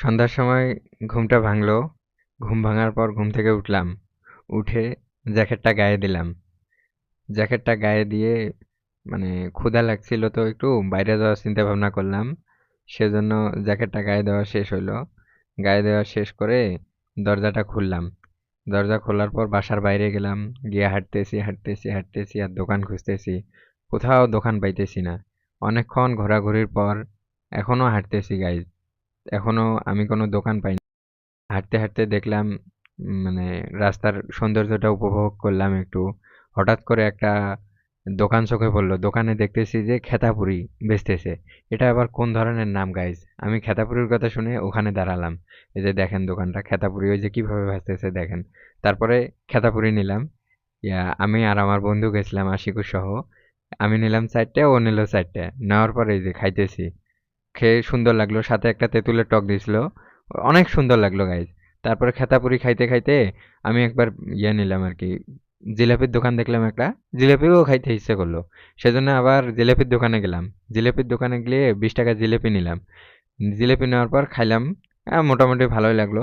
সন্ধ্যার সময় ঘুমটা ভাঙলো। ঘুম ভাঙার পর ঘুম থেকে উঠলাম। উঠে জ্যাকেটটা গায়ে দিলাম। জ্যাকেটটা গায়ে দিয়ে মানে ক্ষুধা লাগছিল তো একটু বাইরে যাওয়ার চিন্তা ভাবনা করলাম। সেজন্য জ্যাকেটটা গায়ে দেওয়া শেষ হইলো। গায়ে দেওয়া শেষ করে দরজাটা খুললাম। দরজা খোলার পর বাসার বাইরে গেলাম। গিয়ে হাঁটতেছি হাঁটতেছি হাঁটতেছি আর দোকান খুঁজতেছি। কোথাও দোকান পাইতেছি না। অনেকক্ষণ ঘোরাঘুরির পর এখনো হাঁটতেছি গাইজ। এখনো আমি কোনো দোকান পাইনি। হাঁটতে হাঁটতে দেখলাম মানে রাস্তার সৌন্দর্যটা উপভোগ করলাম একটু। হঠাৎ করে একটা দোকান চোখে পড়লো। দোকানে দেখতেছি যে খেতাপুরি বেচতেছে। এটা আবার কোন ধরনের নাম গাইজ? আমি খেতাপুরির কথা শুনে ওখানে দাঁড়ালাম। এই যে দেখেন দোকানটা খেতাপুরি ওই যে কিভাবে ভাজতেছে দেখেন। তারপরে খেতাপুরি নিলাম। আমি আর আমার বন্ধু গেছিলাম আশিকুর সহ। আমি নিলাম 4টে, ও নিল 4টে। নেওয়ার পরে এই যে খাইতেছি। খেয়ে সুন্দর লাগলো, সাথে একটা তেঁতুলের টক দিছিল। অনেক সুন্দর লাগলো গাইজ। তারপরে খেতাপুরি খাইতে খাইতে আমি একবার নিলাম আর কি, জিলাপির দোকান দেখলাম একটা। জিলাপিও খাইতে ইচ্ছে করলো। সেজন্য আবার জিলাপির দোকানে গেলাম। জিলাপির দোকানে গিয়ে 20 টাকা জিলাপি নিলাম। জিলাপি নেওয়ার পর খাইলাম। মোটামুটি ভালোই লাগলো।